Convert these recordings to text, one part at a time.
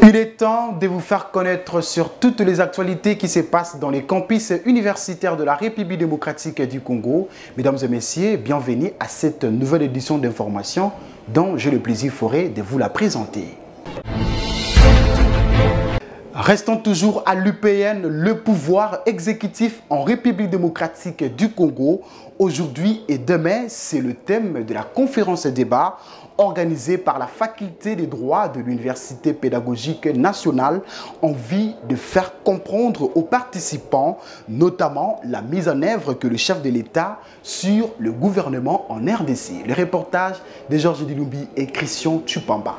Il est temps de vous faire connaître sur toutes les actualités qui se passent dans les campus universitaires de la République démocratique du Congo. Mesdames et messieurs, bienvenue à cette nouvelle édition d'information dont j'ai le plaisir foré de vous la présenter. Restons toujours à l'UPN, le pouvoir exécutif en République démocratique du Congo. Aujourd'hui et demain, c'est le thème de la conférence débat organisée par la faculté des droits de l'Université pédagogique nationale en vue de faire comprendre aux participants, notamment la mise en œuvre que le chef de l'État sur le gouvernement en RDC. Le reportage de Georges Dilumbi et Christian Tupamba.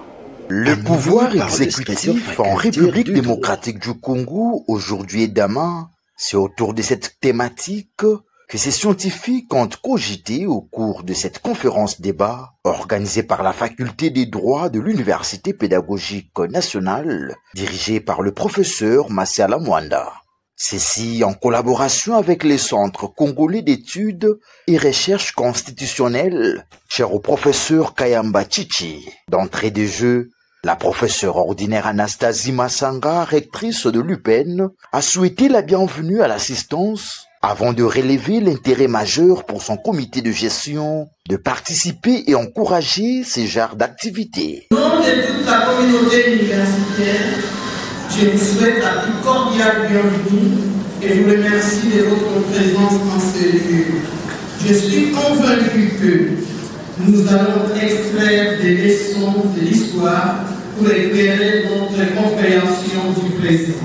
Le pouvoir exécutif en République démocratique du Congo, aujourd'hui et demain, c'est autour de cette thématique que ces scientifiques ont cogité au cours de cette conférence débat organisée par la faculté des droits de l'Université pédagogique nationale, dirigée par le professeur Massiala Mwanda. Ceci en collaboration avec les centres congolais d'études et recherches constitutionnelles, cher au professeur Kayamba Chichi. D'entrée de jeu, la professeure ordinaire Anastasie Massanga, rectrice de l'UPN, a souhaité la bienvenue à l'assistance avant de relever l'intérêt majeur pour son comité de gestion de participer et encourager ces genres d'activités. Au nom de toute la communauté universitaire, je vous souhaite la plus cordiale bienvenue et vous remercie de votre présence en ce lieu. Je suis convaincu que nous allons extraire des leçons de l'histoire pour éclairer notre compréhension du présent.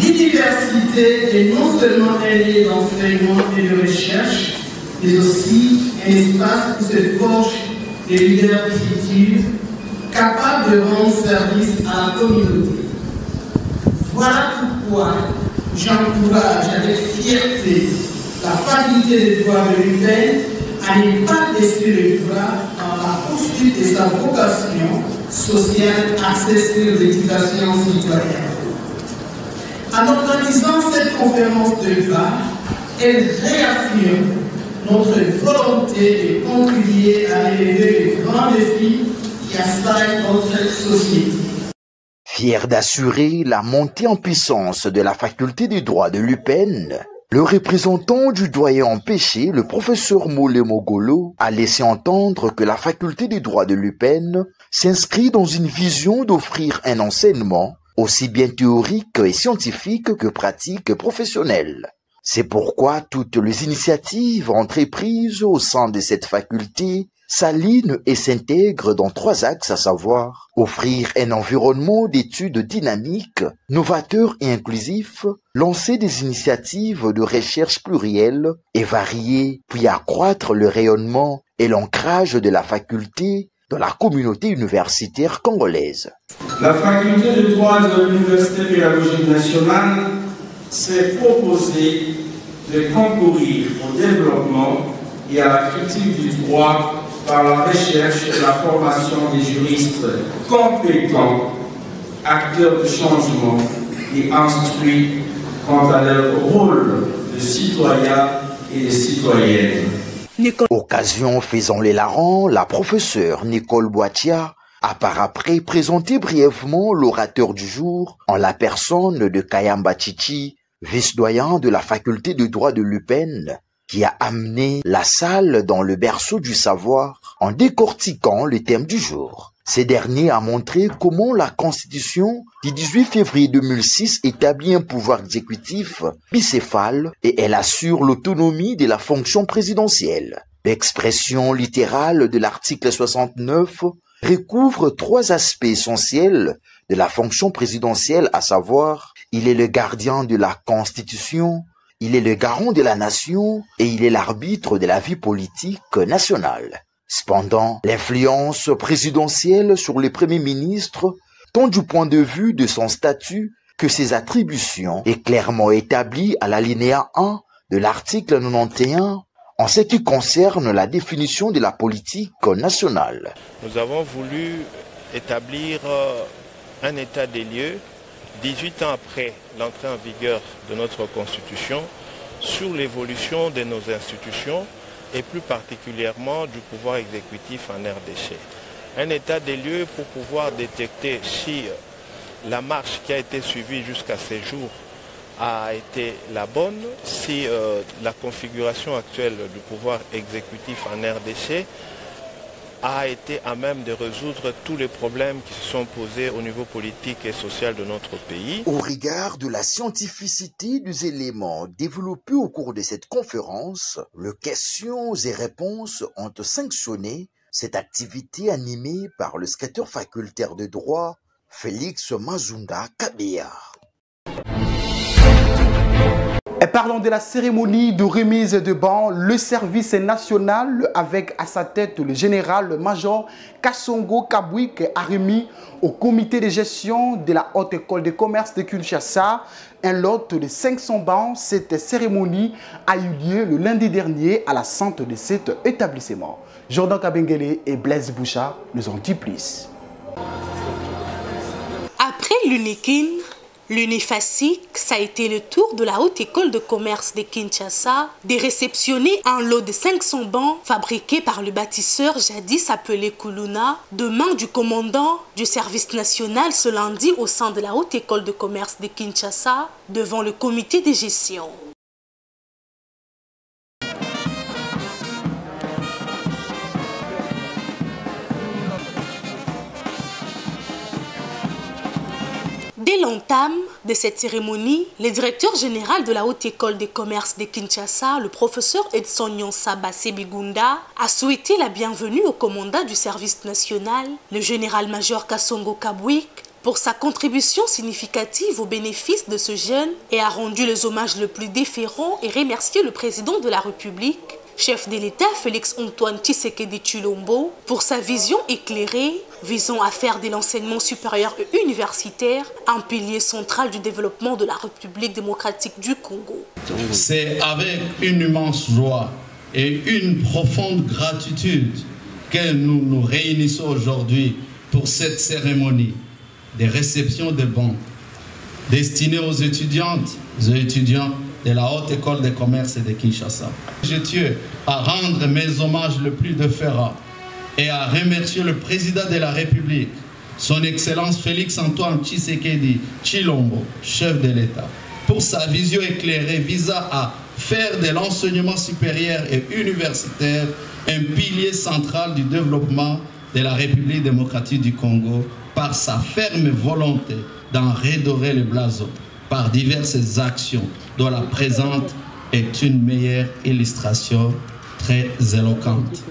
L'université est non seulement un lieu d'enseignement et de recherche, mais aussi un espace où se forgent des leaders du futur, capables de rendre service à la communauté. Voilà pourquoi j'encourage avec fierté la faculté des droits de l'UPN à ne pas laisser le bras dans la poursuite de sa vocation sociale axée sur l'éducation citoyenne. En organisant cette conférence de débat, elle réaffirme notre volonté de contribuer à relever les grands défis qui assaillent notre société. Fier d'assurer la montée en puissance de la faculté des droits de l'UPN, le représentant du doyen empêché, le professeur Mole Mogolo, a laissé entendre que la faculté des droits de l'UPN s'inscrit dans une vision d'offrir un enseignement aussi bien théorique et scientifique que pratique et professionnel. C'est pourquoi toutes les initiatives entreprises au sein de cette faculté s'alignent et s'intègrent dans 3 axes, à savoir offrir un environnement d'études dynamique, novateur et inclusif, lancer des initiatives de recherche plurielles et variées, puis accroître le rayonnement et l'ancrage de la faculté dans la communauté universitaire congolaise. La faculté de droit de l'Université pédagogique nationale s'est proposée de concourir au développement et à la critique du droit par la recherche et la formation des juristes compétents, acteurs de changement et instruits quant à leur rôle de citoyens et de citoyennes. Occasion faisant les larrons, la professeure Nicole Boitia a par après présenté brièvement l'orateur du jour en la personne de Kayamba Chichi, vice-doyen de la faculté de droit de l'UPN, qui a amené la salle dans le berceau du savoir en décortiquant le thème du jour. Ces derniers a montré comment la Constitution du 18 février 2006 établit un pouvoir exécutif bicéphale et elle assure l'autonomie de la fonction présidentielle. L'expression littérale de l'article 69 recouvre 3 aspects essentiels de la fonction présidentielle, à savoir, il est le gardien de la Constitution, il est le garant de la nation et il est l'arbitre de la vie politique nationale. Cependant, l'influence présidentielle sur le Premier ministre, tant du point de vue de son statut que ses attributions, est clairement établie à l'alinéa 1 de l'article 91 en ce qui concerne la définition de la politique nationale. Nous avons voulu établir un état des lieux 18 ans après l'entrée en vigueur de notre Constitution sur l'évolution de nos institutions et plus particulièrement du pouvoir exécutif en RDC. Un état des lieux pour pouvoir détecter si la marche qui a été suivie jusqu'à ces jours a été la bonne, si la configuration actuelle du pouvoir exécutif en RDC a été à même de résoudre tous les problèmes qui se sont posés au niveau politique et social de notre pays. Au regard de la scientificité des éléments développés au cours de cette conférence, les questions et réponses ont sanctionné cette activité animée par le secrétaire facultaire de droit Félix Mazunda Kabea. Et parlons de la cérémonie de remise de banc, le service national avec à sa tête le général-major Kasongo Kabwik a remis au comité de gestion de la Haute École de Commerce de Kinshasa un lot de 500 bancs. Cette cérémonie a eu lieu le lundi dernier à la centre de cet établissement. Jordan Kabengele et Blaise Bouchard nous en disent plus. Après l'UNIKIN, l'UNIFASIC, ça a été le tour de la Haute École de Commerce de Kinshasa de réceptionner un lot de 500 bancs fabriqués par le bâtisseur jadis appelé Kuluna, de main du commandant du service national ce lundi au sein de la Haute École de Commerce de Kinshasa devant le comité de gestion. Dès l'entame de cette cérémonie, le directeur général de la Haute École de Commerce de Kinshasa, le professeur Edson Nyonsaba Sebigunda, a souhaité la bienvenue au commandant du service national, le général-major Kasongo Kabwik, pour sa contribution significative au bénéfice de ce jeune et a rendu les hommages les plus déférents et remercié le président de la République, chef de l'État Félix-Antoine Tshisekedi Tshilombo, pour sa vision éclairée visant à faire de l'enseignement supérieur et universitaire un pilier central du développement de la République démocratique du Congo. C'est avec une immense joie et une profonde gratitude que nous nous réunissons aujourd'hui pour cette cérémonie de réception de bons destinée aux étudiantes et étudiants de la Haute École de Commerce de Kinshasa. Je tiens à rendre mes hommages les plus déférents et à remercier le président de la République, son Excellence Félix-Antoine Tshisekedi Tshilombo, chef de l'État, pour sa vision éclairée visant à faire de l'enseignement supérieur et universitaire un pilier central du développement de la République démocratique du Congo par sa ferme volonté d'en redorer le blason par diverses actions dont la présente est une meilleure illustration très éloquente.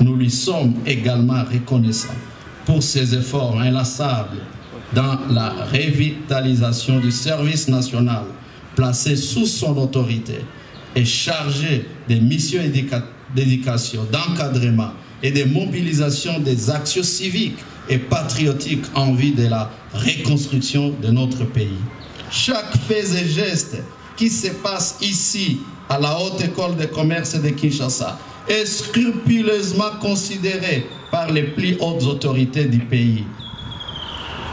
Nous lui sommes également reconnaissants pour ses efforts inlassables dans la revitalisation du service national placé sous son autorité et chargé des missions d'éducation, d'encadrement et de mobilisation des actions civiques et patriotiques en vue de la reconstruction de notre pays. Chaque fait et geste qui se passe ici à la Haute École de Commerce de Kinshasa est scrupuleusement considéré par les plus hautes autorités du pays.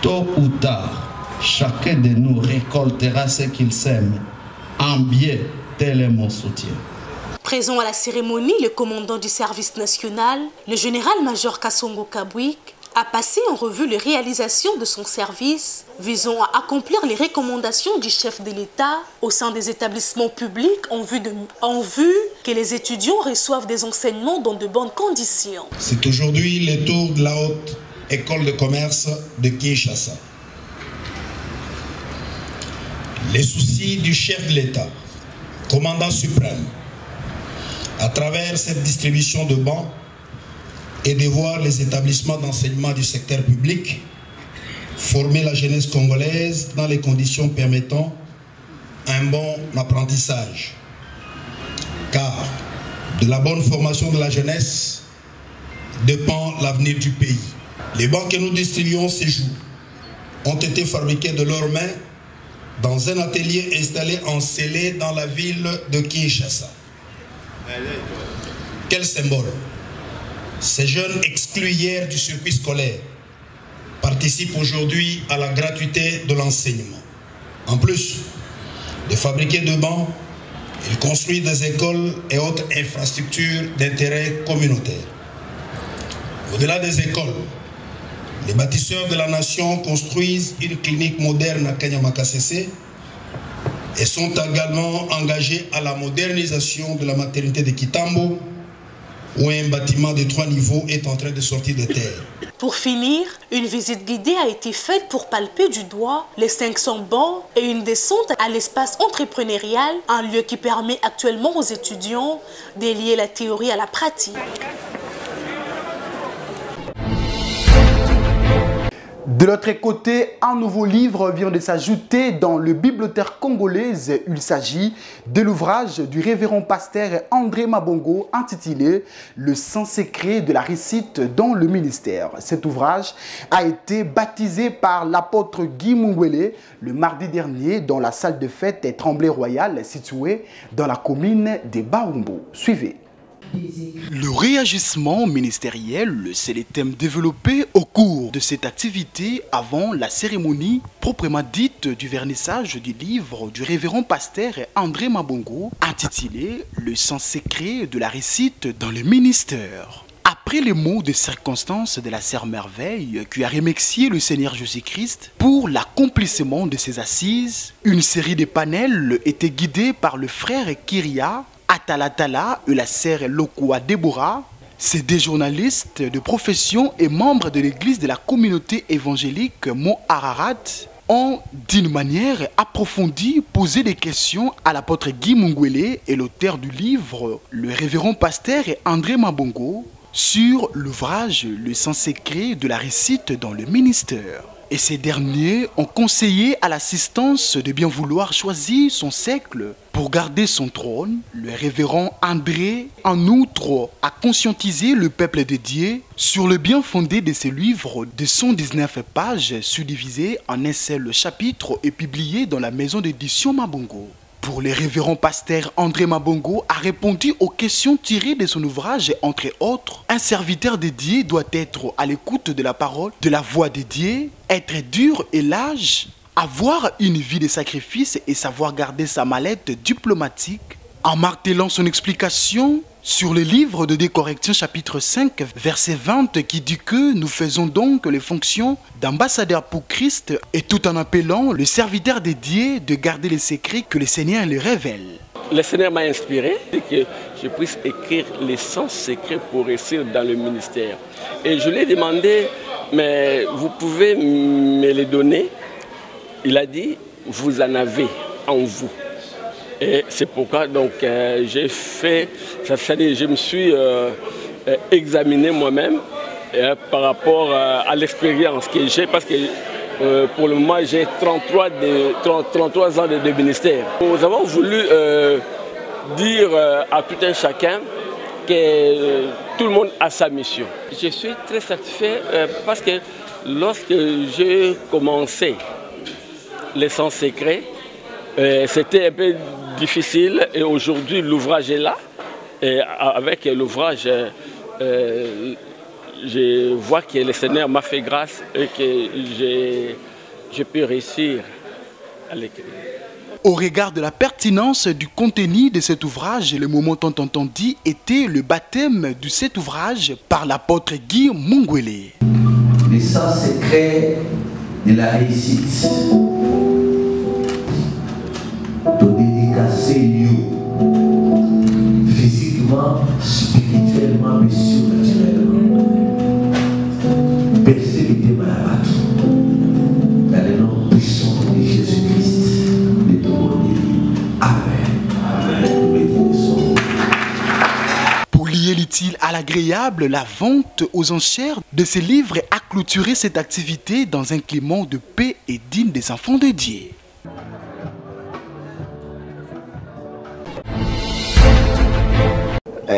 Tôt ou tard, chacun de nous récoltera ce qu'il sème. En bien, tel est mon soutien. Présent à la cérémonie, le commandant du service national, le général-major Kasongo Kabwik, a passé en revue les réalisations de son service visant à accomplir les recommandations du chef de l'État au sein des établissements publics en vue que les étudiants reçoivent des enseignements dans de bonnes conditions. C'est aujourd'hui le tour de la Haute École de Commerce de Kinshasa. Les soucis du chef de l'État, commandant suprême, à travers cette distribution de bancs, et de voir les établissements d'enseignement du secteur public former la jeunesse congolaise dans les conditions permettant un bon apprentissage. Car de la bonne formation de la jeunesse dépend l'avenir du pays. Les bancs que nous distribuons ces jours ont été fabriqués de leurs mains dans un atelier installé en Sélé dans la ville de Kinshasa. Quel symbole! Ces jeunes exclus hier du circuit scolaire participent aujourd'hui à la gratuité de l'enseignement. En plus de fabriquer de bancs, ils construisent des écoles et autres infrastructures d'intérêt communautaire. Au-delà des écoles, les bâtisseurs de la nation construisent une clinique moderne à Kanyamakasese et sont également engagés à la modernisation de la maternité de Kitambo, où un bâtiment de 3 niveaux est en train de sortir de terre. Pour finir, une visite guidée a été faite pour palper du doigt les 500 bancs et une descente à l'espace entrepreneurial, un lieu qui permet actuellement aux étudiants de lier la théorie à la pratique. De l'autre côté, un nouveau livre vient de s'ajouter dans le bibliothèque congolaise. Il s'agit de l'ouvrage du révérend pasteur André Mabongo intitulé « Le sang secret de la réussite dans le ministère ». Cet ouvrage a été baptisé par l'apôtre Guy Mungwele le mardi dernier dans la salle de fête Tremblay Royal située dans la commune de Baumbo. Suivez. Le réagissement ministériel, c'est le thème développé au cours de cette activité avant la cérémonie proprement dite du vernissage du livre du révérend pasteur André Mabongo intitulé « Le sang secret de la réussite dans le ministère ». Après les mots de circonstance de la sœur Merveille qui a remercié le Seigneur Jésus-Christ pour l'accomplissement de ses assises, une série de panels était guidée par le frère Kyria Atalatala et la sœur Lokwa Deborah. Ces deux journalistes de profession et membres de l'église de la communauté évangélique Mont Ararat ont d'une manière approfondie posé des questions à l'apôtre Guy Mungwele et l'auteur du livre, le révérend pasteur André Mabongo, sur l'ouvrage Le sang secret de la réussite dans le ministère. Et ces derniers ont conseillé à l'assistance de bien vouloir choisir son siècle pour garder son trône. Le révérend André, en outre, a conscientisé le peuple de Dieu sur le bien fondé de ce livre de 119 pages subdivisé en un seul chapitre et publié dans la maison d'édition Mabongo. Pour le révérend pasteur André Mabongo a répondu aux questions tirées de son ouvrage, entre autres. Un serviteur de Dieu doit être à l'écoute de la parole, de la voix de Dieu, être dur et lâche, avoir une vie de sacrifice et savoir garder sa mallette diplomatique. En martelant son explication sur le livre de Décorrection chapitre 5 verset 20 qui dit que nous faisons donc les fonctions d'ambassadeur pour Christ et tout en appelant le serviteur de Dieu de garder les secrets que le Seigneur lui révèle. Le Seigneur m'a inspiré que je puisse écrire les 100 secrets pour réussir dans le ministère. Et je lui ai demandé, mais vous pouvez me les donner? Il a dit, vous en avez en vous. Et c'est pourquoi donc j'ai fait, je me suis examiné moi-même par rapport à l'expérience que j'ai, parce que pour le moment j'ai 33 ans de ministère. Nous avons voulu dire à tout un chacun que tout le monde a sa mission. Je suis très satisfait parce que lorsque j'ai commencé les 100 secrets, c'était un peu difficile et aujourd'hui l'ouvrage est là. Et avec l'ouvrage, je vois que le Seigneur m'a fait grâce et que j'ai pu réussir à l'écrire. Au regard de la pertinence du contenu de cet ouvrage, le moment tant entendu était le baptême de cet ouvrage par l'apôtre Guy Mungwele. Le sang secret de la réussite. De dédicacer Dieu physiquement, spirituellement, mais surnaturellement. Persévérez ma battre dans le nom puissant de Jésus-Christ, de tout mon Dieu. Amen. Pour lier l'utile à l'agréable, la vente aux enchères de ces livres a clôturé cette activité dans un climat de paix et digne des enfants de Dieu.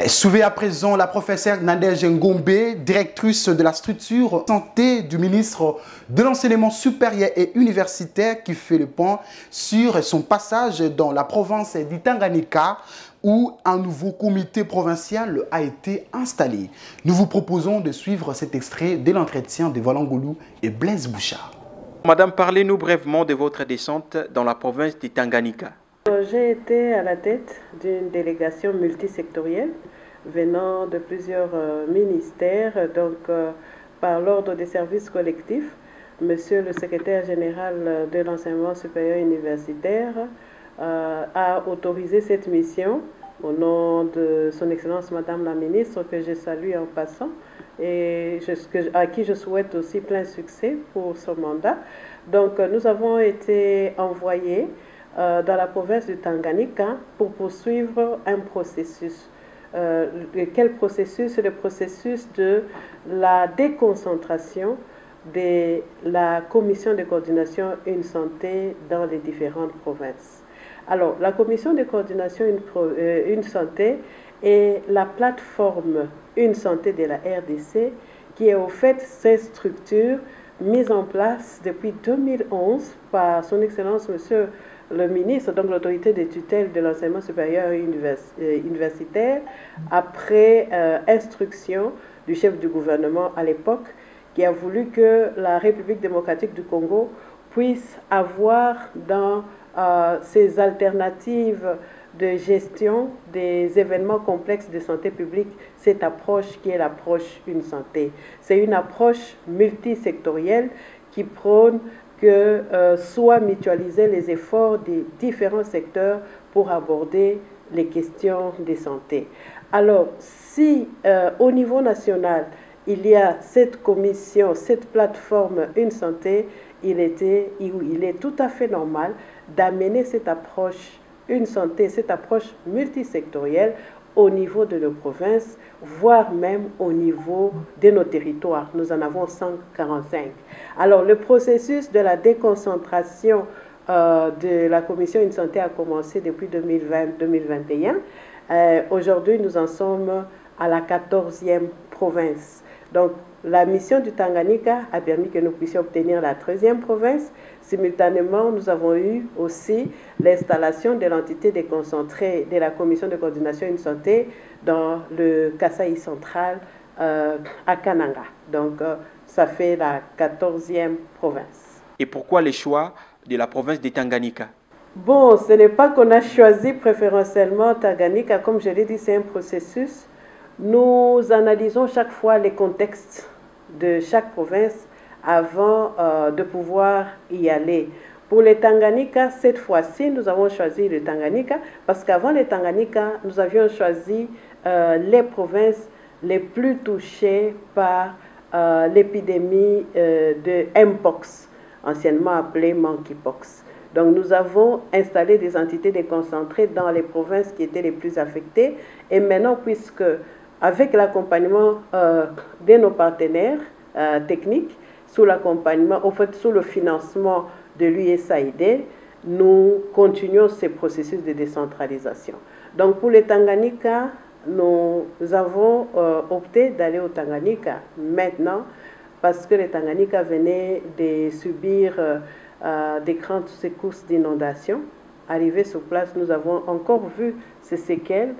Suivez à présent la professeure Nadège Ngombe, directrice de la structure santé du ministre de l'enseignement supérieur et universitaire, qui fait le point sur son passage dans la province d'Itanganyika où un nouveau comité provincial a été installé. Nous vous proposons de suivre cet extrait de l'entretien de Valangolu et Blaise Bouchard. Madame, parlez-nous brièvement de votre descente dans la province d'Itanganyika. J'ai été à la tête d'une délégation multisectorielle venant de plusieurs ministères. Donc, par l'ordre des services collectifs, Monsieur le secrétaire général de l'enseignement supérieur universitaire a autorisé cette mission au nom de son Excellence Madame la Ministre, que je salue en passant, et à qui je souhaite aussi plein succès pour son mandat. Donc, nous avons été envoyés dans la province du Tanganyika pour poursuivre un processus. Quel processus? C'est le processus de la déconcentration de la commission de coordination Une Santé dans les différentes provinces. Alors, la commission de coordination Une Santé est la plateforme Une Santé de la RDC, qui est au fait cette structure mise en place depuis 2011 par son Excellence Monsieur le ministre, donc l'autorité de tutelle de l'enseignement supérieur universitaire, après instruction du chef du gouvernement à l'époque, qui a voulu que la République démocratique du Congo puisse avoir dans ses alternatives de gestion des événements complexes de santé publique cette approche qui est l'approche Une Santé. C'est une approche multisectorielle qui prône que soient mutualisés les efforts des différents secteurs pour aborder les questions de santé. Alors, si au niveau national, il y a cette commission, cette plateforme Une Santé, il est tout à fait normal d'amener cette approche Une Santé, cette approche multisectorielle au niveau de nos provinces, voire même au niveau de nos territoires. Nous en avons 145. Alors, le processus de la déconcentration de la commission Une Santé a commencé depuis 2020-2021. Aujourd'hui, nous en sommes à la 14e province. Donc, la mission du Tanganyika a permis que nous puissions obtenir la 13e province. Simultanément, nous avons eu aussi l'installation de l'entité déconcentrée de la commission de coordination Une Santé dans le Kasaï central à Kananga. Donc, ça fait la 14e province. Et pourquoi les choix de la province de Tanganyika? Bon, ce n'est pas qu'on a choisi préférentiellement Tanganyika. Comme je l'ai dit, c'est un processus. Nous analysons chaque fois les contextes de chaque province avant de pouvoir y aller. Pour les Tanganyika, cette fois-ci, nous avons choisi le Tanganyika parce qu'avant les Tanganyika, nous avions choisi les provinces les plus touchées par l'épidémie de Mpox, anciennement appelée Monkeypox. Donc nous avons installé des entités déconcentrées dans les provinces qui étaient les plus affectées. Et maintenant, puisque avec l'accompagnement de nos partenaires techniques, sous l'accompagnement, au fait, sous le financement de l'USAID, nous continuons ces processus de décentralisation. Donc pour les Tanganyika, nous avons opté d'aller au Tanganyika maintenant parce que les Tanganyika venaient de subir des grandes secousses d'inondation. Arrivés sur place, nous avons encore vu ces séquelles,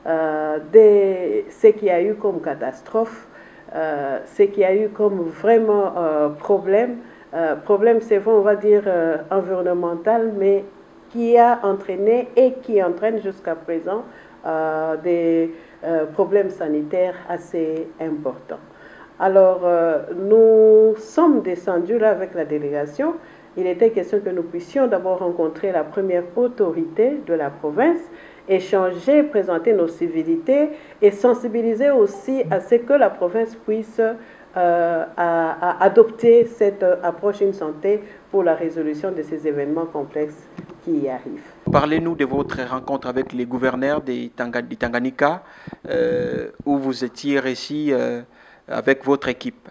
ce qu'il y a eu comme catastrophe, ce qu'il y a eu comme vraiment problème. Problème, c'est on va dire environnemental, mais qui a entraîné et qui entraîne jusqu'à présent des problèmes sanitaires assez importants. Alors, nous sommes descendus là avec la délégation. Il était question que nous puissions d'abord rencontrer la première autorité de la province, échanger, présenter nos civilités et sensibiliser aussi à ce que la province puisse adopter cette approche Une Santé pour la résolution de ces événements complexes qui y arrivent. Parlez-nous de votre rencontre avec les gouverneurs du Tanganyika, où vous étiez ici avec votre équipe.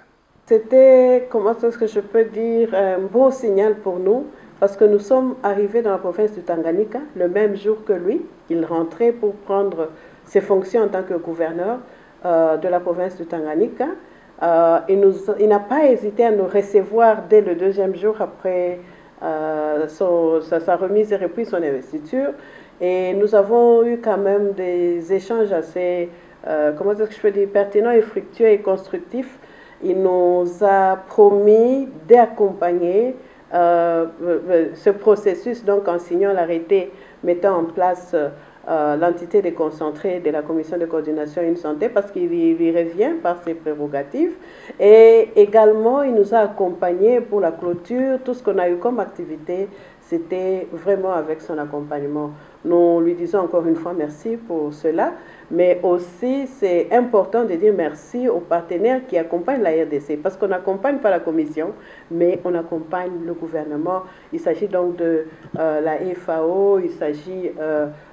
C'était, comment est-ce que je peux dire, un bon signal pour nous, parce que nous sommes arrivés dans la province du Tanganyika le même jour que lui. Il rentrait pour prendre ses fonctions en tant que gouverneur de la province du Tanganyika. Il n'a pas hésité à nous recevoir dès le deuxième jour après sa remise et reprise son investiture. Et nous avons eu quand même des échanges assez, comment est-ce que je peux dire, pertinents et fructueux et constructifs. Il nous a promis d'accompagner ce processus donc en signant l'arrêté mettant en place l'entité déconcentrée de la commission de coordination une santé parce qu'il lui revient par ses prérogatives. Et également, il nous a accompagnés pour la clôture. Tout ce qu'on a eu comme activité, c'était vraiment avec son accompagnement. Nous lui disons encore une fois merci pour cela, mais aussi c'est important de dire merci aux partenaires qui accompagnent la RDC, parce qu'on n'accompagne pas la commission, mais on accompagne le gouvernement. Il s'agit donc de la FAO, il s'agit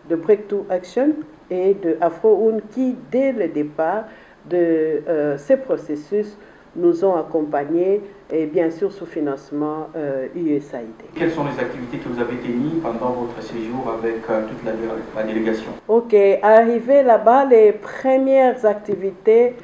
de Breakthrough Action et de Afro-UN qui, dès le départ de ces processus, nous ont accompagnés et bien sûr sous financement USAID. Quelles sont les activités que vous avez tenues pendant votre séjour avec toute la délégation? Ok, arrivé là-bas, les premières activités,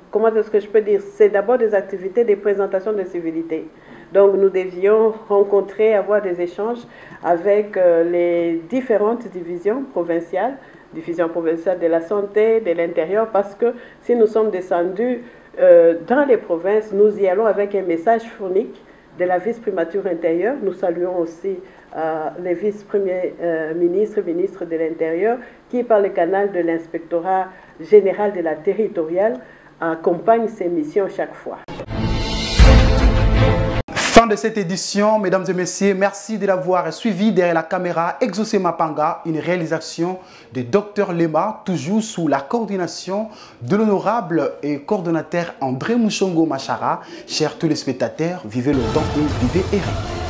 comment est-ce que je peux dire, c'est d'abord des activités de présentation de civilité. Donc nous devions rencontrer, avoir des échanges avec les différentes divisions provinciale de la santé, de l'intérieur, parce que si nous sommes descendus dans les provinces, nous y allons avec un message phonique de la vice-primature intérieure. Nous saluons aussi les vice-premiers ministres de l'Intérieur qui, par le canal de l'inspectorat général de la territoriale, accompagnent ces missions chaque fois. Fin de cette édition, mesdames et messieurs, merci de l'avoir suivi. Derrière la caméra, Exaucé Mapanga, une réalisation de Dr Lema, toujours sous la coordination de l'honorable et coordonnateur André Mouchongo Machara. Chers téléspectateurs, vivez longtemps et vivez heureux.